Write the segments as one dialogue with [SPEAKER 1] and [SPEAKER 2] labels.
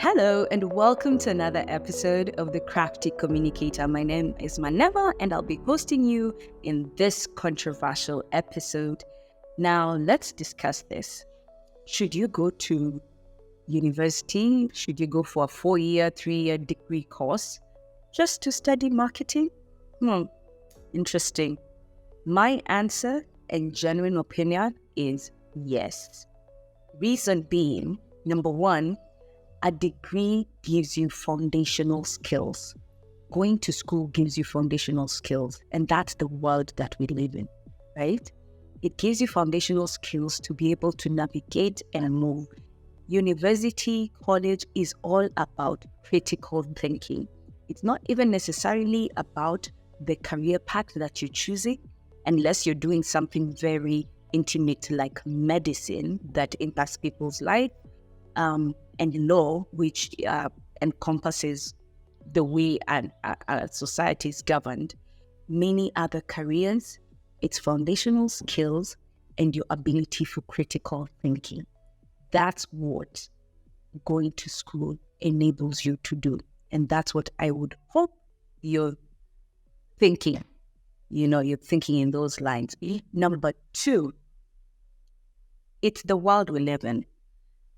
[SPEAKER 1] Hello, and welcome to another episode of the Crafty Communicator. My name is Manema, and I'll be hosting you in this controversial episode. Now, let's discuss this. Should you go to university? Should you go for a 4-year, 3-year degree course just to study marketing? Interesting. My answer and genuine opinion is yes. Reason being, number one, a degree gives you foundational skills. Going to school gives you foundational skills, and that's the world that we live in, right? It gives you foundational skills to be able to navigate and move. University, college is all about critical thinking. It's not even necessarily about the career path that you're choosing, unless you're doing something very intimate like medicine that impacts people's life, and law, which encompasses the way our society is governed. Many other careers, it's foundational skills and your ability for critical thinking. That's what going to school enables you to do. And that's what I would hope you're thinking. You're thinking in those lines. Number two, it's the world we live in.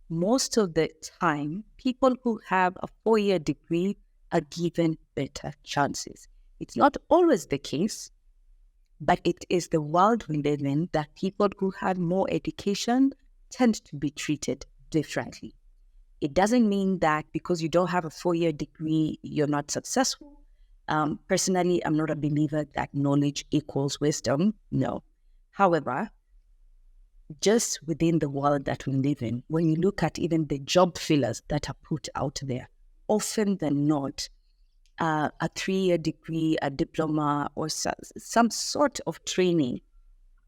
[SPEAKER 1] Most of the time, people who have a 4-year degree are given better chances. It's not always the case, but it is the world we live in that people who have more education tend to be treated differently. It doesn't mean that because you don't have a 4-year degree, you're not successful. Personally, I'm not a believer that knowledge equals wisdom. No. However, just within the world that we live in, when you look at even the job fillers that are put out there, often than not, a 3-year degree, a diploma, or some sort of training,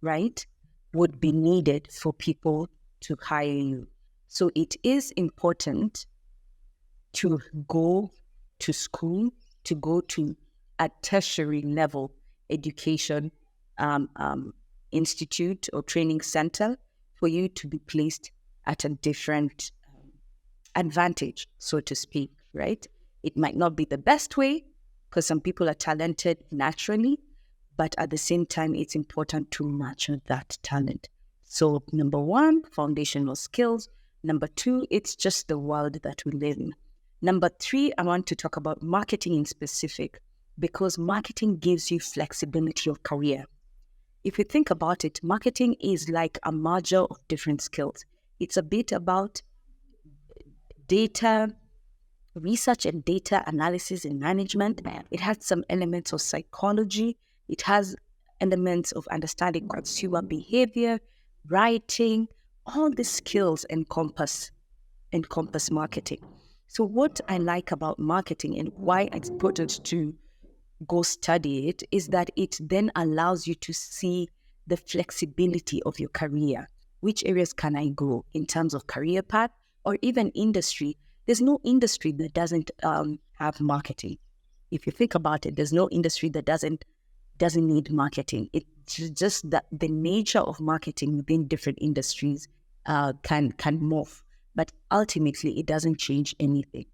[SPEAKER 1] right, would be needed for people to hire you. So it is important to go to school, to go to a tertiary level education institute or training center for you to be placed at a different advantage, so to speak, right? It might not be the best way because some people are talented naturally, but at the same time, it's important to nurture that talent. So number one, foundational skills. Number two, it's just the world that we live in. Number three, I want to talk about marketing in specific because marketing gives you flexibility of career. If you think about it, marketing is like a merger of different skills. It's a bit about data research and data analysis and management. It has some elements of psychology. It has elements of understanding consumer behavior, writing. All these skills encompass marketing. So what I like about marketing and why it's important to go study it is that it then allows you to see the flexibility of your career. Which areas can I go in terms of career path or even industry? There's no industry that doesn't have marketing. If you think about it, there's no industry that doesn't need marketing. It's just that the nature of marketing within different industries can morph, but ultimately it doesn't change anything,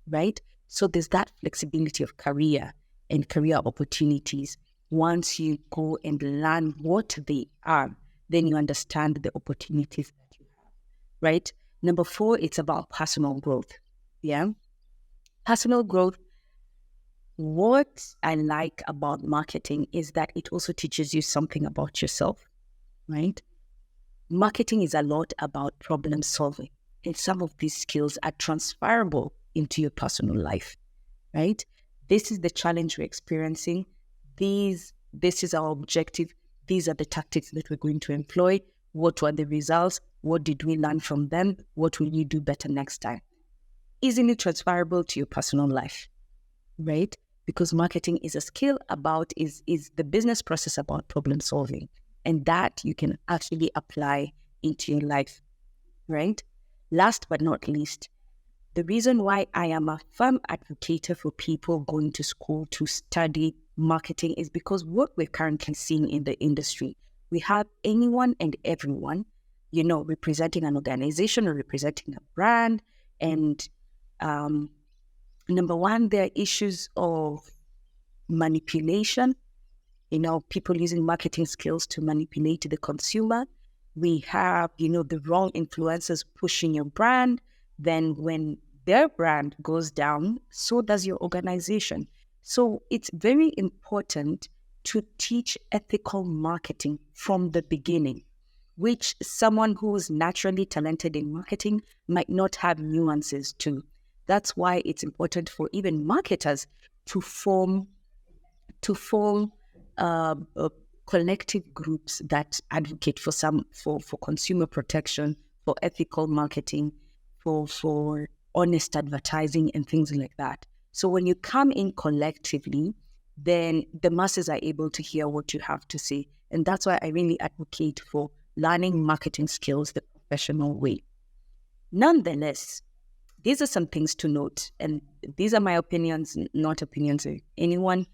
[SPEAKER 1] right? So there's that flexibility of career and career opportunities. Once you go and learn what they are, then you understand the opportunities that you have, right? Number four, it's about personal growth. Yeah. Personal growth. What I like about marketing is that it also teaches you something about yourself, right? Marketing is a lot about problem solving, and some of these skills are transferable into your personal life, right? This is the challenge we're experiencing. This is our objective. These are the tactics that we're going to employ. What were the results? What did we learn from them? What will you do better next time? Easily transferable to your personal life, right? Because marketing is a skill is the business process about problem solving. And that you can actually apply into your life, right? Last but not least, the reason why I am a firm advocate for people going to school to study marketing is because what we're currently seeing in the industry, we have anyone and everyone, representing an organization or representing a brand, and Number one, there are issues of manipulation. People using marketing skills to manipulate the consumer. We have, the wrong influencers pushing your brand. Then when their brand goes down, so does your organization. So it's very important to teach ethical marketing from the beginning, which someone who's naturally talented in marketing might not have nuances to. That's why it's important for even marketers to form uh, uh, collective groups that advocate for consumer protection, for ethical marketing, for honest advertising and things like that. So when you come in collectively, then the masses are able to hear what you have to say. And that's why I really advocate for learning marketing skills the professional way. Nonetheless, these are some things to note, and these are my opinions, not opinions of anyone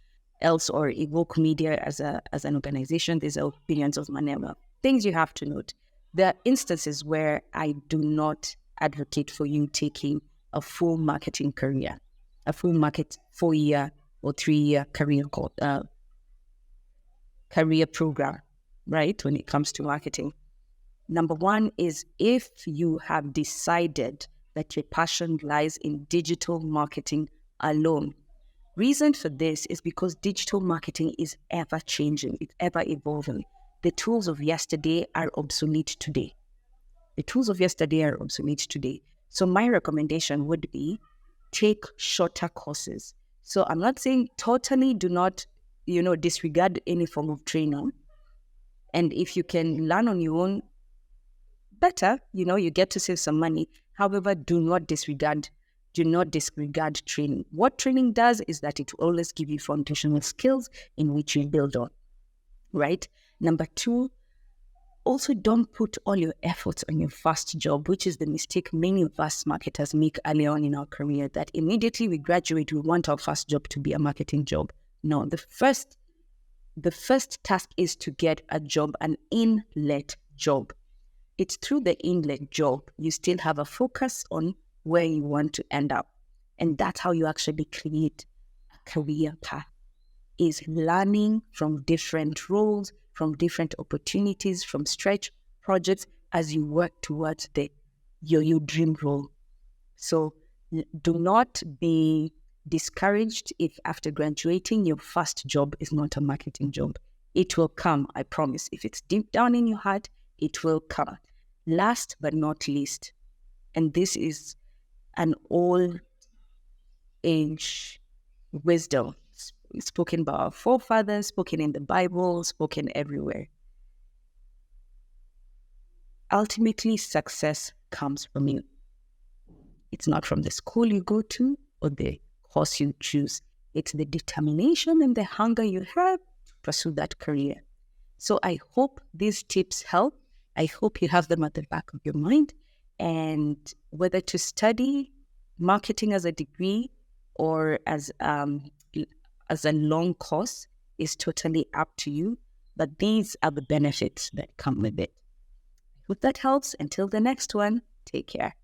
[SPEAKER 1] else or Evoke Media as an organization. These are opinions of Manema. Things you have to note. There are instances where I do not advocate for you taking a full marketing career, a full 4-year or 3-year career program, right? When it comes to marketing. Number one is if you have decided that your passion lies in digital marketing alone. Reason for this is because digital marketing is ever changing, it's ever evolving. The tools of yesterday are obsolete today. So my recommendation would be take shorter courses. So I'm not saying totally do not, disregard any form of training. And if you can learn on your own, better, you get to save some money. However, do not disregard training. What training does is that it will always give you foundational skills in which you build on, right? Number two, also don't put all your efforts on your first job, which is the mistake many of us marketers make early on in our career, that immediately we graduate, we want our first job to be a marketing job. No, the first task is to get a job, an inlet job. It's through the inlet job, you still have a focus on where you want to end up. And that's how you actually create a career path, is learning from different roles, from different opportunities, from stretch projects as you work towards your dream role. So do not be discouraged if after graduating, your first job is not a marketing job. It will come, I promise. If it's deep down in your heart, it will come. Last but not least, and this is an old age wisdom spoken by our forefathers, spoken in the Bible, spoken everywhere. Ultimately, success comes from you. It's not from the school you go to or the course you choose. It's the determination and the hunger you have to pursue that career. So I hope these tips help. I hope you have them at the back of your mind. And whether to study marketing as a degree or as a long course is totally up to you. But these are the benefits that come with it. I hope that helps. Until the next one, take care.